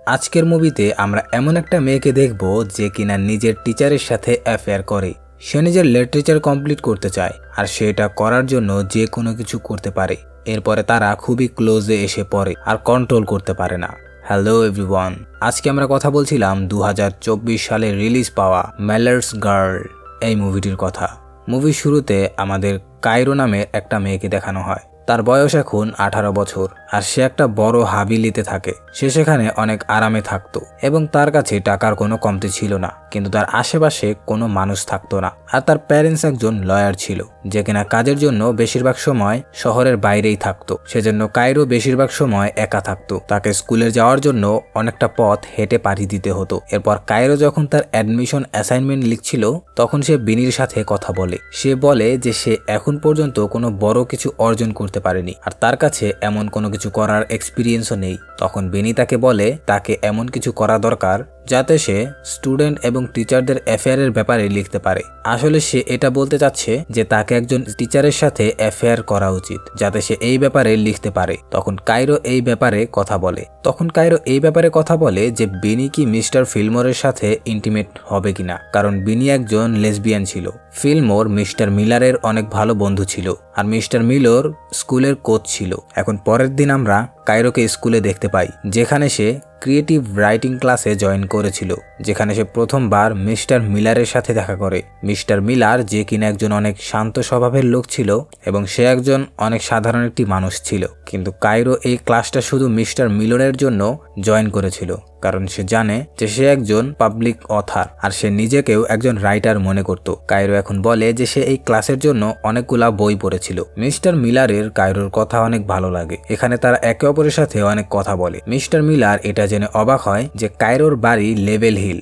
আজকের মুভিতে আমরা এমন একটা মেয়েকে দেখব যে কিনা নিজের টিচারের সাথে অ্যাফেয়ার করে। সে নিজের লিটারেচার কমপ্লিট করতে চায় আর সেটা করার জন্য যে কোনো কিছু করতে পারে। এরপরে তারা খুবই ক্লোজে এসে পড়ে আর কন্ট্রোল করতে পারে না। হ্যালো এভরিওয়ান, আজকে আমরা কথা বলছিলাম 2024 সালে রিলিজ পাওয়া ম্যালার্স গার্ল এই মুভিটির কথা। মুভির শুরুতে আমাদের কায়রো নামে একটা মেয়েকে দেখানো হয়। তার বয়স এখন 18 বছর আর সে একটা বড় হাবিলিতে থাকে। সে সেখানে অনেক আরামে থাকতো এবং তার কাছে টাকার কোনো কমতি ছিল না, কিন্তু তার আশেপাশে কোনো মানুষ থাকতো না। আর তার প্যারেন্টস একজন লয়ার ছিল যে কিনা কাজের জন্য বেশিরভাগ সময় শহরের বাইরেই থাকতো। সেজন্য কায়রো বেশিরভাগ সময় একা থাকতো। তাকে স্কুলে যাওয়ার জন্য অনেকটা পথ হেঁটে পাড়ি দিতে হতো। এরপর কায়রো যখন তার অ্যাডমিশন অ্যাসাইনমেন্ট লিখছিল তখন সে বিনির সাথে কথা বলে। সে বলে যে সে এখন পর্যন্ত কোনো বড় কিছু অর্জন করতে পারেনি আর তার কাছে এমন কোনো কিছু করার এক্সপিরিয়েন্সও নেই। তখন বিনি তাকে বলে তাকে এমন কিছু করা দরকার যাতে সে স্টুডেন্ট এবং টিচারদের অ্যাফেয়ারের ব্যাপারে লিখতে পারে। আসলে সে এটা বলতে চাচ্ছে যে তাকে একজন টিচারের সাথে অ্যাফেয়ার করা উচিত যাতে সে এই ব্যাপারে লিখতে পারে। তখন কায়রো এই ব্যাপারে কথা বলে যে বিনি কি মিস্টার ফিলমোরের সাথে ইন্টিমেট হবে কিনা, কারণ বিনি একজন লেসবিয়ান ছিল। ফিলমোর মিস্টার মিলারের অনেক ভালো বন্ধু ছিল আর মিস্টার মিলর স্কুলের কোচ ছিল। এখন পরের দিন আমরা কায়রোকে স্কুলে দেখতে পাই যেখানে সে ক্রিয়েটিভ রাইটিং ক্লাসে জয়েন করেছিল, যেখানে সে প্রথমবার মিস্টার মিলারের সাথে দেখা করে। মিস্টার মিলার যে কিনা একজন অনেক শান্ত স্বভাবের লোক ছিল এবং সে একজন অনেক সাধারণ একটি মানুষ ছিল, কিন্তু কায়রো এই ক্লাসটা শুধু মিস্টার মিলরের জন্য জয়েন করেছিল কারণ সে জানে যে সে একজন পাবলিক অথার আর সে নিজেকেও একজন রাইটার মনে করত। কায়রো এখন বলে যে সে এই ক্লাসের জন্য অনেকগুলা বই পড়েছিল। মিস্টার মিলারের কায়রোর কথা অনেক ভালো লাগে। এখানে তারা একে অপরের সাথে অনেক কথা বলে। মিস্টার মিলার এটা জেনে অবাক হয় যে কায়রোর বাড়ি লেভেল হিল,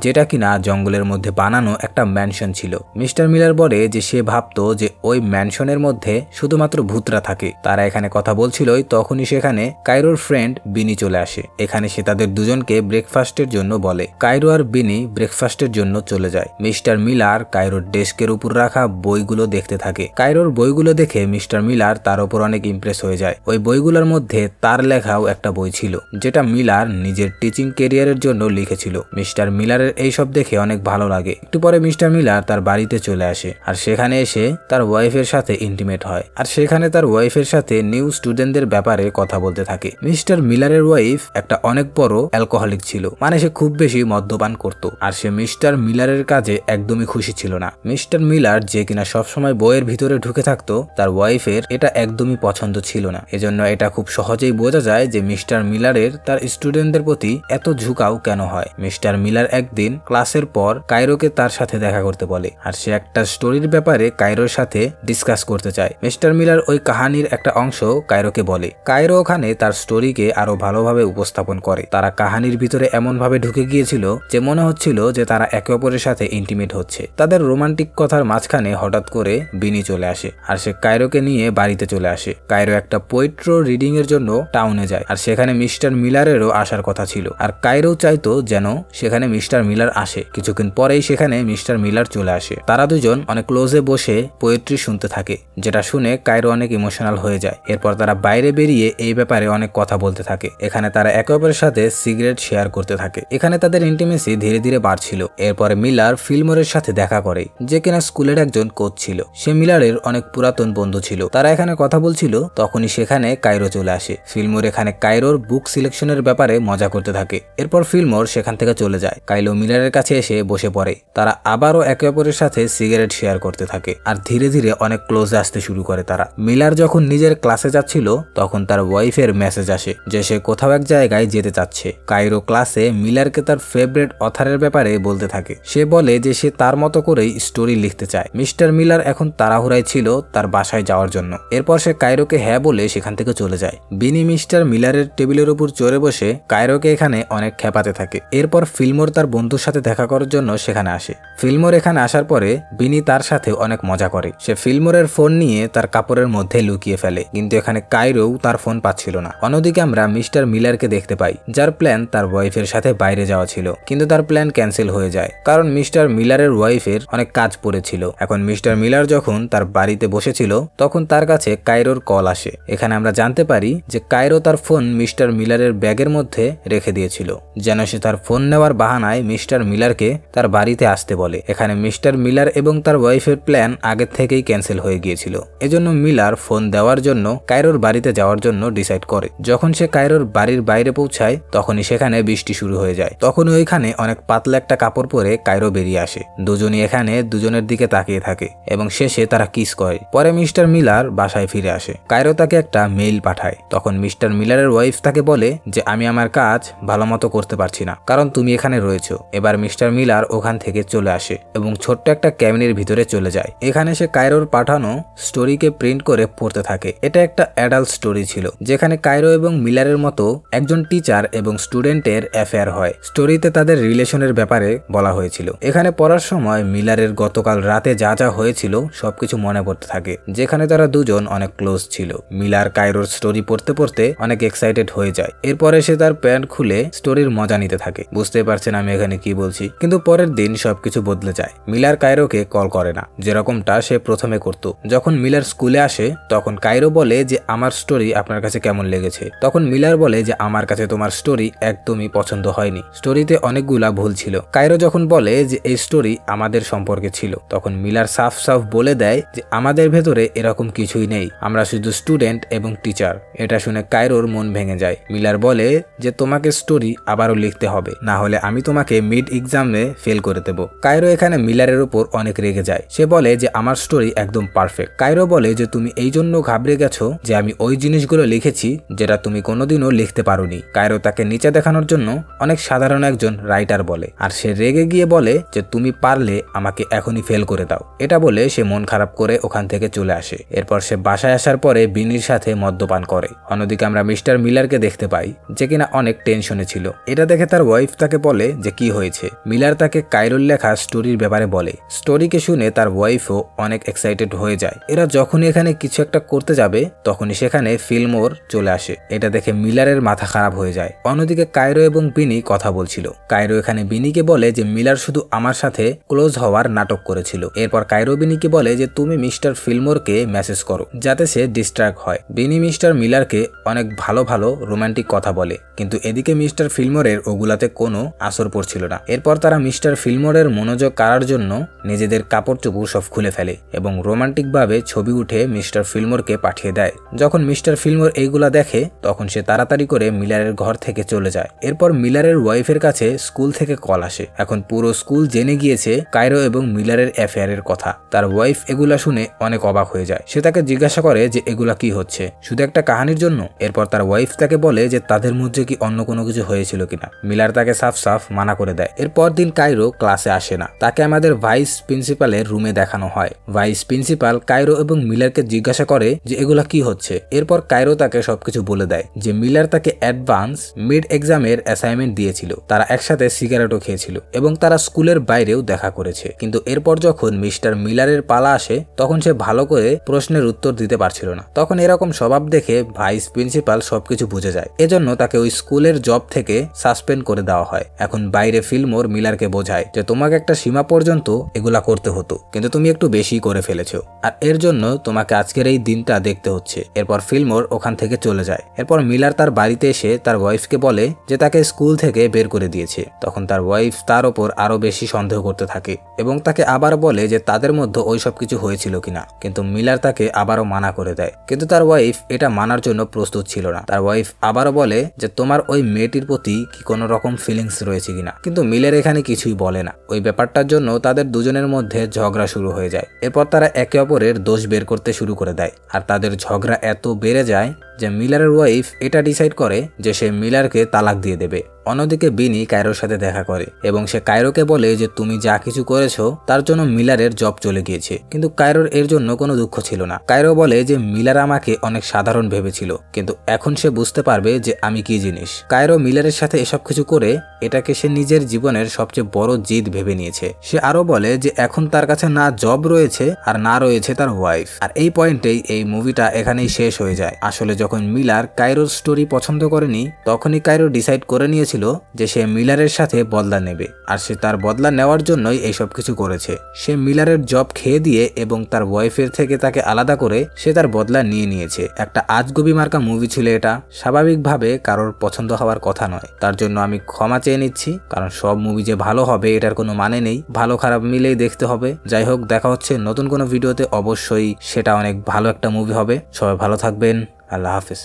যেটা কিনা জঙ্গলের মধ্যে বানানো একটা ম্যানশন ছিল। মিস্টার মিলার বলে যে সে ভাবতো যে ওই ম্যানশনের মধ্যে শুধুমাত্র ভূতরা থাকে। তারা এখানে কথা বলছিলই তখনই সেখানে কায়রোর ফ্রেন্ড বিনি চলে আসে। এখানে সে তাদের দুজনকে ব্রেকফাস্টের জন্য বলে। কায়রো আর বিনি ব্রেকফাস্টের জন্য চলে যায়। মিস্টার মিলার কায়রোর ডেস্কের উপর রাখা বইগুলো দেখতে থাকে। কায়রোর বইগুলো দেখে মিস্টার মিলার তার উপর অনেক ইমপ্রেস হয়ে যায়। ওই বইগুলোর মধ্যে তার লেখাও একটা বই ছিল যেটা মিলার নিজের টিচিং ক্যারিয়ারের জন্য লিখেছিল। মিস্টার মিলারের এইসব দেখে অনেক ভালো লাগে। একটু পরে মিস্টার মিলার তার বাড়িতে চলে আসে আর সেখানে এসে তার ওয়াইফের সাথে ইন্টিমেট হয় আর সেখানে তার ওয়াইফের সাথে নিউ স্টুডেন্টদের ব্যাপারে কথা বলতে থাকে। মিস্টার মিলারের ওয়াইফ একটা অনেক বড় অ্যালকোহলিক ছিল, মানে সে খুব বেশি মদ্যপান করত আর সে মিস্টার মিলারের কাজে একদমই খুশি ছিল না। মিস্টার মিলার যে কিনা সবসময় বইয়ের ভিতরে ঢুকে থাকতো, তার ওয়াইফের এটা একদমই পছন্দ ছিল না। এজন্য এটা খুব সহজেই বোঝা যায় যে মিস্টার মিলারের তার স্টুডেন্টদের প্রতি এত ঝুঁকাও কেন হয়। মিস্টার মিলার একদিন ক্লাসের পর কায়রোকে তার সাথে দেখা করতে বলে আর সে একটা স্টোরির ব্যাপারে কায়রোর সাথে ডিসকাস করতে চায়। মিস্টার মিলার ওই কাহিনীর একটা অংশ কায়রোকে বলে। কায়রো ওখানে তার স্টোরিকে আরো ভালোভাবে উপস্থাপন করে। তারা কাহিনীর ভিতরে এমন ভাবে ঢুকে গিয়েছিল যে মনে হচ্ছিল যে তারা একে অপরের সাথে ইন্টিমেট হচ্ছে। তাদের রোমান্টিক কথার মাঝখানে হঠাৎ করে বিনি চলে আসে আর সে কায়রোকে নিয়ে বাড়িতে চলে আসে। কায়রো একটা পোয়েট্রি রিডিং এর জন্য টাউনে যায় আর সেখানে মিস্টার মিলারেরও আসার কথা ছিল আর কায়রো চাইতো যেন সেখানে মিস্টার মিলার আসে। কিছুক্ষণ পরেই সেখানে মিস্টার মিলার চলে আসে। তারা দুজন অনেক ক্লোজে বসে পোয়েট্রি শুনতে থাকে, যেটা শুনে কায়রো অনেক ইমোশনাল হয়ে যায়। এরপর তারা বাইরে বেরিয়ে এই ব্যাপারে অনেক কথা বলতে থাকে। এখানে তারা একে অপরের সাথে সিগারেট শেয়ার করতে থাকে। এখানে তাদের ইন্টিমেসি ধীরে ধীরে বাড়ছিল। এরপরে মিলার ফিলমোরের সাথে দেখা করে যে কিনা স্কুলের একজন কোচ ছিল। সে মিলারের অনেক পুরাতন বন্ধু ছিল। তারা এখানে কথা বলছিল তখনই সেখানে কায়রো চলে আসে। ফিলমোর এখানে কায়রোর বুক সিলেকশনের ব্যাপারে মজা করতে থাকে। এরপর ফিলমোর সেখান থেকে চলে যায়। কায়রো মিলারের কাছে এসে বসে পড়ে। তারা আবারও একে অপরের সাথে সিগারেট শেয়ার করতে থাকে আর ধীরে ধীরে অনেক ক্লোজে আসতে শুরু করে তারা। মিলার যখন নিজের ক্লাসে যাচ্ছিল তখন তার ওয়াইফের মেসেজ আসে যে সে কোথাও এক জায়গায় যেতে চাচ্ছে। কায়রো ক্লাসে মিলারকে তার ফেভারিট অথারের ব্যাপারে বলতে থাকে। সে বলে যে সে তার মতো করেই স্টোরি লিখতে চায়। মিস্টার মিলার এখন তাড়াহুড়ায় ছিল তার বাসায় যাওয়ার জন্য। এরপর সে কায়রোকে হ্যাঁ বলে সেখান থেকে চলে যায়। বিনি মিস্টার মিলারের টেবিলের উপর চড়ে বসে কায়রোকে এখানে অনেক খেপাতে থাকে। এরপর ফিলমোর তার বন্ধুর সাথে দেখা করার জন্য সেখানে আসে। ফিলমোর এখানে আসার পরে বিনি তার সাথে অনেক মজা করে। সে ফিলমোরের ফোন নিয়ে তার কাপড়ের মধ্যে লুকিয়ে ফেলে, কিন্তু এখানে কায়রোও তার ফোন পাচ্ছিল না। অন্যদিকে আমরা মিস্টার মিলারকে দেখতে পাই, যার প্ল্যান তার ওয়াইফের সাথে বাইরে যাওয়া ছিল, কিন্তু তার প্ল্যান ক্যান্সেল হয়ে যায় কারণ মিস্টার মিলারের ওয়াইফের অনেক কাজ পড়েছিল। এখন মিস্টার মিলার যখন তার বাড়িতে বসেছিল তখন তার কাছে কায়রোর কল আসে। এখানে আমরা জানতে পারি যে কায়রো তার ফোন মিস্টার মিলারের ব্যাগের মধ্যে রেখে দিয়েছিল যেন সে তার ফোন নেওয়ার বাহানায় মিস্টার মিলারকে তার বাড়িতে আসতে বলে। এখানে মিস্টার মিলার এবং তার ওয়াইফের প্ল্যান আগের থেকেই ক্যান্সেল হয়ে গিয়েছিল, এজন্য মিলার ফোন দেওয়ার জন্য কায়রোর বাড়িতে যাওয়ার জন্য ডিসাইড করে। যখন সে কায়রোর বাড়ির বাইরে পৌঁছায় তখনই সেখানে বৃষ্টি শুরু হয়ে যায়। তখনই ওইখানে অনেক পাতলা একটা কাপড় পরে কায়রো বেরিয়ে আসে। দুজনই এখানে দুজনের দিকে তাকিয়ে থাকে এবং শেষে তারা কিস করে। পরে মিস্টার মিলার বাসায় ফিরে আসে। কায়রো তাকে একটা মেইল পাঠায়। তখন মিস্টার মিলারের ওয়াইফ তাকে বলে যে আমি আমার কাজ ভালো মতো করতে পারছি না কারণ তুমি এখানে রয়েছো। এবার মিস্টার মিলার ওখান থেকে চলে আসে এবং ছোট্ট একটা ক্যাবিনের ভিতরে চলে যায়। এখানে সে কায়রোর পাঠানো স্টোরিকে প্রিন্ট করে পড়তে থাকে। এটা একটা অ্যাডাল্ট স্টোরি ছিল যেখানে কায়রো এবং মিলারের মতো একজন টিচার এবং স্টুডেন্টের অ্যাফেয়ার হয়। স্টোরিতে তাদের রিলেশনের ব্যাপারে বলা হয়েছিল। এখানে পড়ার সময় মিলারের গতকাল রাতে যা যা হয়েছিল সবকিছু মনে পড়তে থাকে, যেখানে তারা দুজন অনেক ক্লোজ ছিল। মিলার কায়রোর স্টোরি পড়তে পড়তে অনেক এক্সাইটেড হয়ে যায়। এরপরে সে তার প্যান্ট খুলে স্টোরির মজা নিতে থাকে। বুঝতে পারছেন আমি এখানে কি বলছি, কিন্তু পরের দিন সবকিছু বদলে যায়। মিলার কায়রোকে কল করে না যেরকমটা সে প্রথমে করত। যখন মিলার স্কুলে আসে তখন কায়রো বলে যে আমার স্টোরি আপনার কাছে কেমন লেগেছে। তখন মিলার বলে যে আমার কাছে তোমার স্টোরি একদমই পছন্দ হয়নি, স্টোরিতে অনেকগুলা ভুল ছিল। কায়রো যখন বলে যে এই স্টোরি আমাদের সম্পর্কে ছিল তখন মিলার সাফ সাফ বলে দেয় যে আমাদের ভেতরে এরকম কিছুই নেই, আমরা শুধু স্টুডেন্ট এবং টিচার। এটা শুনে কায়রোর মন ভেঙে যায়। মিলার বলে যে তোমাকে স্টোরি আবারও লিখতে হবে, না হলে আমি তোমাকে মিড এক্সামে ফেল করে দেব। কায়রো এখানে মিলারের উপর অনেক রেগে যায়। সে বলে যে আমার স্টোরি একদম পারফেক্ট। কায়রো বলে যে তুমি এই জন্য ঘাবড়ে গেছো যে আমি ওই জিনিসগুলো লিখেছি যেটা তুমি কোনোদিনও লিখতে পারোনি। কায়রো তাকে নিচে দেখানোর জন্য অনেক সাধারণ একজন রাইটার বলে, আর সে রেগে গিয়ে বলে যে তুমি পারলে আমাকে এখনই ফেল করে দাও। এটা বলে সে মন খারাপ করে ওখান থেকে চলে আসে। এরপর সে বাসায় আসার পরে বিনির সাথে মদ্যপান করে। অন্যদিকে আমরা মিস্টার মিলারকে দেখতে পাই যে কিনা অনেক টেনশনে ছিল। এটা দেখে তার ওয়াইফ তাকে বলে যে কি হয়েছে। মিলার তাকে কায়রোর লেখা স্টোরির ব্যাপারে বলে। স্টোরিকে শুনে তার ওয়াইফও অনেক এক্সাইটেড হয়ে যায়। এরা যখনই এখানে কিছু একটা করতে যাবে তখনই সেখানে ফিলমোর চলে আসে। এটা দেখে মিলারের মাথা খারাপ হয়ে যায়। অন্যদিকে কায়রো এবং বিনি কথা বলছিল। কায়রো এখানে বিনিকে বলে যে মিলার শুধু আমার সাথে ক্লোজ হওয়ার নাটক করেছিল। এরপর কায়রো বিনিকে বলে যে তুমি মিস্টার ফিলমোরকে মেসেজ করো যাতে সে ডিস্ট্রাক্ট হয়। বিনি মিস্টার মিলারকে অনেক ভালো ভালো রোমান্টিক কথা বলে, কিন্তু এদিকে মিস্টার ফিলমোরের ওগুলাতে কোনো আসর পড়ছিল না। এরপর তারা মিস্টার ফিলমোরের মনোযোগ কাড়ার জন্য নিজেদের কাপড় চোপড় সব খুলে ফেলে এবং রোমান্টিক ভাবে ছবি উঠে মিস্টার ফিলমোরকে পাঠিয়ে দেয়। যখন মিস্টার ফিলমোর এইগুলা দেখে তখন সে তাড়াতাড়ি করে মিলারের ঘর থেকে চলে যায়। এরপর মিলারের ওয়াইফের কাছে স্কুল থেকে কল আসে। এখন পুরো স্কুল জেনে গিয়েছে কায়রো এবং মিলারের অ্যাফেয়ারের কথা। তার ওয়াইফ এগুলা শুনে অনেক অবাক হয়ে যায়। সে তাকে জিজ্ঞাসা করে যে এগুলা কি হচ্ছে, শুধু একটা কাহিনীর জন্য? এরপর তার ওয়াইফ তাকে বলে যে তাদের মধ্যে কি অন্য কোনো কিছু হয়েছিল কিনা। মিলার তাকে সাফ সাফ মানা করে দেয়। এরপর দিন কায়রো ক্লাসে আসে না। তাকে আমাদের ভাইস প্রিন্সিপালের রুমে দেখানো হয়। ভাইস প্রিন্সিপাল কায়রো এবং মিলারকে জিজ্ঞাসা করে যে এগুলা কি হচ্ছে। এরপর কায়রো তাকে সবকিছু বলে দেয় যে মিলার তাকে অ্যাডভান্স মিড এক্সামের অ্যাসাইনমেন্ট দিয়েছিল, তারা একসাথে সিগারেটও খেয়েছিল এবং তারা স্কুলের বাইরেও দেখা করেছে। কিন্তু এরপর যখন মিস্টার মিলারের পালা আসে তখন সে ভালো করে প্রশ্নের উত্তর দিতে পারছিল না। তখন এরকম স্বভাব দেখে ভাইস প্রিন্সিপাল সবকিছু বুঝে যায়। এজন্য তাকে ওই স্কুলের জব থেকে সাসপেন্ড করে দেওয়া হয়। এখন বাইরে ফিলমোর মিলারকে বোঝায় যে তোমাকে একটা সীমা পর্যন্ত এগুলা করতে হতো, কিন্তু তুমি একটু বেশি করে ফেলেছো, আর এর জন্য তোমাকে আজকের এই দিনটা দেখতে হচ্ছে। এরপর ফিলমোর ওখান থেকে চলে যায়। এরপর মিলার তার বাড়িতে এসে তার ওয়াইফকে বলে যে তাকে স্কুল থেকে বের করে দিয়েছে। তখন তার ওয়াইফ তার ওপর আরো বেশি সন্দেহ করতে থাকে এবং তাকে আবার বলে যে তাদের মধ্যে ওই সব কিছু হয়েছিল কিনা, কিন্তু মিলার তাকে আবারও মানা করে দেয়। কিন্তু তার ওয়াইফ এটা মানার জন্য প্রস্তুত ছিল না। তার ওয়াইফ আবারও বলে যে তোমার ওই মেয়েটির প্রতি কি কোনো রকম ফিলিংস রয়েছে কিনা, কিন্তু মিলার এখানে কিছুই বলে না। ওই ব্যাপারটার জন্য তাদের দুজনের মধ্যে ঝগড়া শুরু হয়ে যায়। এরপর তারা একে অপরের দোষ বের করতে শুরু করে দেয়, আর তাদের ঝগড়া এত বেড়ে যায় যে মিলারের ওয়াইফ এটা ডিসাইড করে যে সে মিলারকে তালাক দিয়ে দেবে। অন্যদিকে বিনি কায়রোর সাথে দেখা করে এবং সে কায়রোকে বলে যে তুমি যা কিছু করেছো তার জন্য মিলারের জব চলে গিয়েছে, কিন্তু কায়রোর এর জন্য কোনো দুঃখ ছিল না। কায়রো বলে যে মিলার আমাকে অনেক সাধারণ ভেবেছিল, কিন্তু এখন সে বুঝতে পারবে যে আমি কি জিনিস। কায়রো মিলারের সাথে এসব কিছু করে এটাকে সে নিজের জীবনের সবচেয়ে বড় জিদ ভেবে নিয়েছে। সে আরো বলে যে এখন তার কাছে না জব রয়েছে আর না রয়েছে তার ওয়াইফ। আর এই পয়েন্টেই এই মুভিটা এখানেই শেষ হয়ে যায়। আসলে যখন মিলার কায়রোর স্টোরি পছন্দ করেনি তখনই কায়রো ডিসাইড করে নিয়েছিল যে সে মিলারের সাথে বদলা নেবে, আর সে তার বদলা নেওয়ার জন্যই এইসব কিছু করেছে। সে মিলারের জব খেয়ে দিয়ে এবং তার ওয়াইফের থেকে তাকে আলাদা করে সে তার বদলা নিয়ে নিয়েছে। একটা আজগুবি মার্কা মুভি ছিল এটা, স্বাভাবিকভাবে কারোর পছন্দ হওয়ার কথা নয়। তার জন্য আমি ক্ষমা চেয়ে নিচ্ছি, কারণ সব মুভি যে ভালো হবে এটার কোনো মানে নেই, ভালো খারাপ মিলেই দেখতে হবে। যাই হোক, দেখা হচ্ছে নতুন কোনো ভিডিওতে, অবশ্যই সেটা অনেক ভালো একটা মুভি হবে। সবাই ভালো থাকবেন, আল্লাহ হাফেজ।